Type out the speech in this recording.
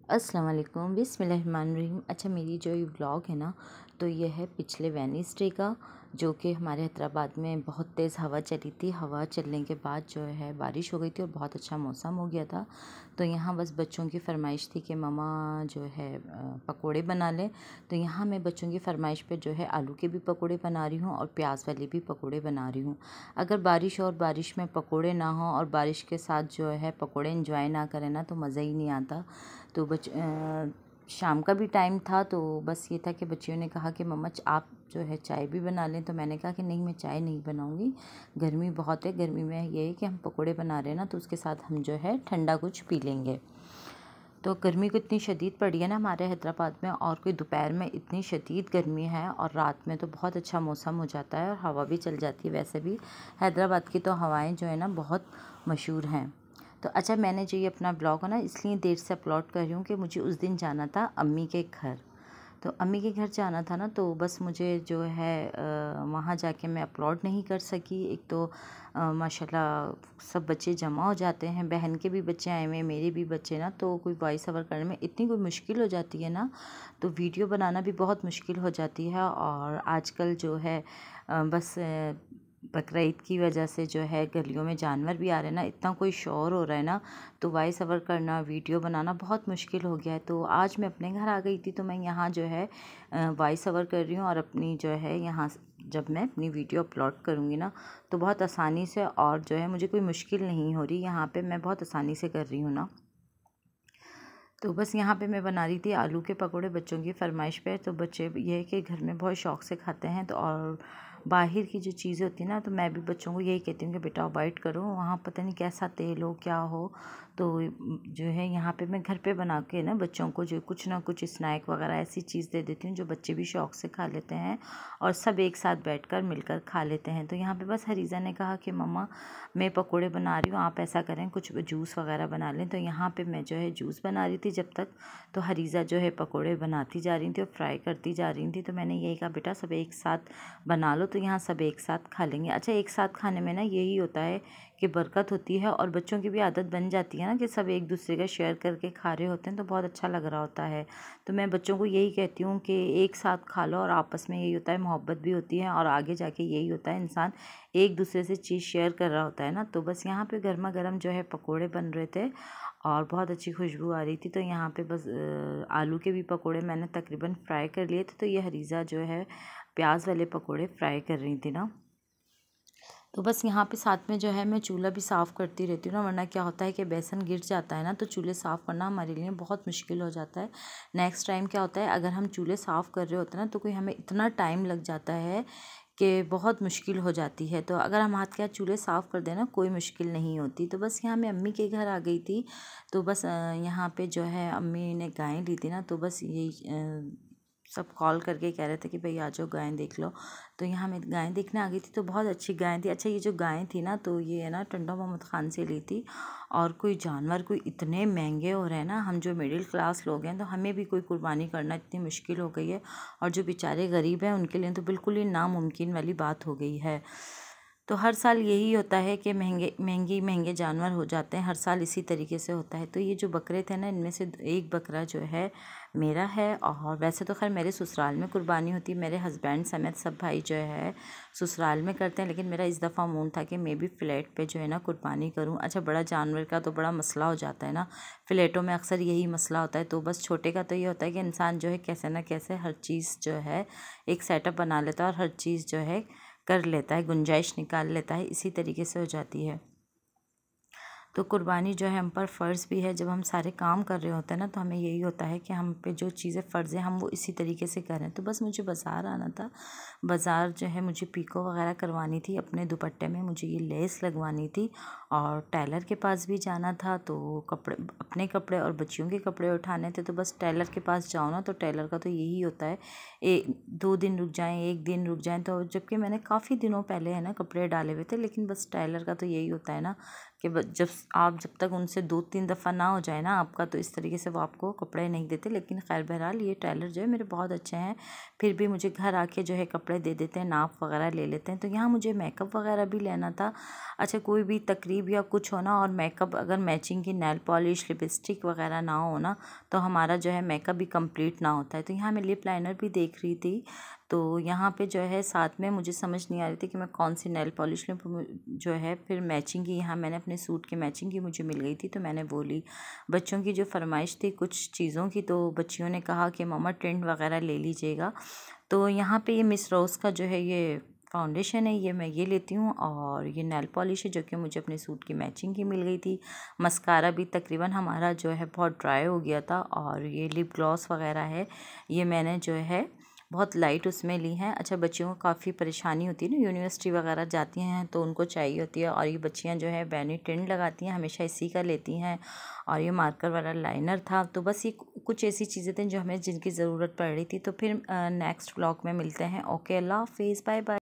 अस्सलाम वालेकुम, बिस्मिल्लाहिर्रहमानिर्रहीम। अच्छा, मेरी जो ये व्लॉग है ना, तो ये है पिछले वेडनेसडे का, जो कि हमारे हैदराबाद में बहुत तेज़ हवा चली थी। हवा चलने के बाद जो है बारिश हो गई थी और बहुत अच्छा मौसम हो गया था। तो यहाँ बस बच्चों की फ़रमाइश थी कि मम्मा जो है पकोड़े बना लें। तो यहाँ मैं बच्चों की फ़रमाइश पे जो है आलू के भी पकोड़े बना रही हूँ और प्याज वाले भी पकोड़े बना रही हूँ। अगर बारिश में पकोड़े ना हो और बारिश के साथ जो है पकोड़े इंजॉय ना करें ना, तो मज़ा ही नहीं आता। तो शाम का भी टाइम था, तो बस ये था कि बच्चियों ने कहा कि मम्मा आप जो है चाय भी बना लें। तो मैंने कहा कि नहीं, मैं चाय नहीं बनाऊंगी, गर्मी बहुत है। गर्मी में ये है कि हम पकोड़े बना रहे हैं ना, तो उसके साथ हम जो है ठंडा कुछ पी लेंगे। तो गर्मी को इतनी शदीद पड़ी है ना हमारे हैदराबाद में, और कोई दोपहर में इतनी शदीद गर्मी है और रात में तो बहुत अच्छा मौसम हो जाता है और हवा भी चल जाती है। वैसे भी हैदराबाद की तो हवाएं जो है ना बहुत मशहूर हैं। तो अच्छा, मैंने जो ये अपना ब्लॉग है ना इसलिए देर से अपलोड कर रही हूँ कि मुझे उस दिन जाना था अम्मी के घर। तो अम्मी के घर जाना था ना, तो बस मुझे जो है वहाँ जाके मैं अपलोड नहीं कर सकी। एक तो माशाल्लाह सब बच्चे जमा हो जाते हैं, बहन के भी बच्चे आए हुए हैं, मेरे भी बच्चे ना, तो कोई वॉइस ओवर करने में इतनी कोई मुश्किल हो जाती है ना, तो वीडियो बनाना भी बहुत मुश्किल हो जाती है। और आजकल जो है बस बकरा ईद की वजह से जो है गलियों में जानवर भी आ रहे हैं ना, इतना कोई शोर हो रहा है ना, तो वॉइस ओवर करना, वीडियो बनाना बहुत मुश्किल हो गया है। तो आज मैं अपने घर आ गई थी, तो मैं यहाँ जो है वॉइस ओवर कर रही हूँ और अपनी जो है यहाँ जब मैं अपनी वीडियो अपलोड करूँगी ना, तो बहुत आसानी से, और जो है मुझे कोई मुश्किल नहीं हो रही, यहाँ पे मैं बहुत आसानी से कर रही हूँ ना। तो बस यहाँ पे मैं बना रही थी आलू के पकोड़े बच्चों की फरमाइश पे। तो बच्चे ये है कि घर में बहुत शौक़ से खाते हैं, तो और बाहर की जो चीज़ें होती है ना, तो मैं भी बच्चों को यही कहती हूँ कि बेटा अवॉइड करो, वहाँ पता नहीं कैसा तेल हो क्या हो। तो जो है यहाँ पे मैं घर पे बना के ना बच्चों को जो कुछ ना कुछ स्नैक वगैरह ऐसी चीज़ दे देती हूँ जो बच्चे भी शौक़ से खा लेते हैं और सब एक साथ बैठकर मिलकर खा लेते हैं। तो यहाँ पे बस हरीज़ा ने कहा कि मम्मा मैं पकोड़े बना रही हूँ, आप ऐसा करें कुछ जूस वगैरह बना लें। तो यहाँ पे मैं जो है जूस बना रही थी जब तक, तो हरीज़ा जो है पकोड़े बनाती जा रही थी और फ्राई करती जा रही थी। तो मैंने यही कहा बेटा सब एक साथ बना लो, तो यहाँ सब एक साथ खा लेंगे। अच्छा, एक साथ खाने में ना यही होता है कि बरकत होती है और बच्चों की भी आदत बन जाती है ना कि सब एक दूसरे का शेयर करके खा रहे होते हैं, तो बहुत अच्छा लग रहा होता है। तो मैं बच्चों को यही कहती हूँ कि एक साथ खा लो, और आपस में यही होता है, मोहब्बत भी होती है और आगे जाके यही होता है, इंसान एक दूसरे से चीज़ शेयर कर रहा होता है ना। तो बस यहाँ पे गर्मा गर्म जो है पकोड़े बन रहे थे और बहुत अच्छी खुशबू आ रही थी। तो यहाँ पे बस आलू के भी पकोड़े मैंने तकरीबन फ्राई कर लिए थे, तो ये हरीज़ा जो है प्याज वाले पकोड़े फ्राई कर रही थी ना। तो बस यहाँ पे साथ में जो है मैं चूल्हा भी साफ़ करती रहती हूँ ना, वरना क्या होता है कि बेसन गिर जाता है ना, तो चूल्हे साफ़ करना हमारे लिए बहुत मुश्किल हो जाता है। नेक्स्ट टाइम क्या होता है, अगर हम चूल्हे साफ़ कर रहे होते हैं ना, तो कोई हमें इतना टाइम लग जाता है कि बहुत मुश्किल हो जाती है। तो अगर हम हाथ के हाथ चूल्हे साफ़ कर दें ना, कोई मुश्किल नहीं होती। तो बस यहाँ मैं अम्मी के घर आ गई थी, तो बस यहाँ पे जो है अम्मी ने गाय ली थी ना, तो बस यही सब कॉल करके कह रहे थे कि भाई आ जाओ गाय देख लो। तो यहाँ मैं गाय देखने आ गई थी, तो बहुत अच्छी गाय थी। अच्छा, ये जो गाय थी ना, तो ये है ना टंडा मोहम्मद ख़ान से ली थी। और कोई जानवर कोई इतने महंगे हो रहे हैं ना, हम जो मिडिल क्लास लोग हैं तो हमें भी कोई कुर्बानी करना इतनी मुश्किल हो गई है, और जो बेचारे गरीब हैं उनके लिए तो बिल्कुल ही नामुमकिन वाली बात हो गई है। तो हर साल यही होता है कि महंगे जानवर हो जाते हैं, हर साल इसी तरीके से होता है। तो ये जो बकरे थे ना, इनमें से एक बकरा जो है मेरा है, और वैसे तो खैर मेरे ससुराल में कुर्बानी होती है, मेरे हस्बैंड समेत सब भाई जो है ससुराल में करते हैं, लेकिन मेरा इस दफ़ा मूड था कि मैं भी फ्लैट पे जो है ना कुर्बानी करूं। अच्छा, बड़ा जानवर का तो बड़ा मसला हो जाता है ना, फ्लैटों में अक्सर यही मसला होता है। तो बस छोटे का तो ये होता है कि इंसान जो है कैसे ना कैसे हर चीज़ जो है एक सेटअप बना लेता है और हर चीज़ जो है कर लेता है, गुंजाइश निकाल लेता है, इसी तरीके से हो जाती है। तो कुर्बानी जो है हम पर फ़र्ज़ भी है। जब हम सारे काम कर रहे होते हैं ना, तो हमें यही होता है कि हम पे जो चीज़ें फ़र्ज़ है हम वो इसी तरीके से करें। तो बस मुझे बाज़ार आना था, बाज़ार जो है मुझे पीको वगैरह करवानी थी, अपने दुपट्टे में मुझे ये लेस लगवानी थी, और टेलर के पास भी जाना था। तो कपड़े, अपने कपड़े और बच्चियों के कपड़े उठाने थे। तो बस टेलर के पास जाओ ना, तो टेलर का तो यही होता है, 2 दिन रुक जाएँ, 1 दिन रुक जाएँ। तो जबकि मैंने काफ़ी दिनों पहले है ना कपड़े डाले हुए थे, लेकिन बस टेलर का तो यही होता है ना कि जब तक उनसे 2-3 दफ़ा ना हो जाए ना आपका, तो इस तरीके से वो आपको कपड़े नहीं देते। लेकिन खैर बहरहाल ये टेलर जो है मेरे बहुत अच्छे हैं, फिर भी मुझे घर आके जो है कपड़े दे देते हैं, नाप वगैरह ले लेते हैं। तो यहाँ मुझे मेकअप वगैरह भी लेना था। अच्छा, कोई भी तकरीब तकरीब या कुछ हो ना और मेकअप अगर मैचिंग की नेल पॉलिश लिपस्टिक वगैरह ना हो ना तो हमारा जो है मेकअप भी कंप्लीट ना होता है। तो यहाँ मैं लिप लाइनर भी देख रही थी, तो यहाँ पे जो है साथ में मुझे समझ नहीं आ रही थी कि मैं कौन सी नेल पॉलिश लूँ। जो है फिर मैचिंग की यहाँ मैंने अपने सूट की मैचिंग की मुझे मिल गई थी, तो मैंने वो ली। बच्चों की जो फरमाइश थी कुछ चीज़ों की, तो बच्चियों ने कहा कि मम्मा टिंट वगैरह ले लीजिएगा। तो यहाँ पे ये मिस रोज़ का जो है ये फाउंडेशन है, ये मैं ये लेती हूँ। और ये नेल पॉलिश है जो कि मुझे अपने सूट की मैचिंग की मिल गई थी। मस्कारा भी तकरीबन हमारा जो है बहुत ड्राई हो गया था। और ये लिप ग्लॉस वगैरह है, ये मैंने जो है बहुत लाइट उसमें ली हैं। अच्छा, बच्चियों को काफ़ी परेशानी होती है ना, यूनिवर्सिटी वगैरह जाती हैं तो उनको चाहिए होती है। और ये बच्चियाँ जो है बैनी टिंट लगाती हैं, हमेशा इसी का लेती हैं। और ये मार्कर वाला लाइनर था। तो बस ये कुछ ऐसी चीज़ें थी जो हमें जिनकी ज़रूरत पड़ रही थी। तो फिर नेक्स्ट व्लॉग में मिलते हैं। ओके, अल्लाह हाफिज़, बाय बाय।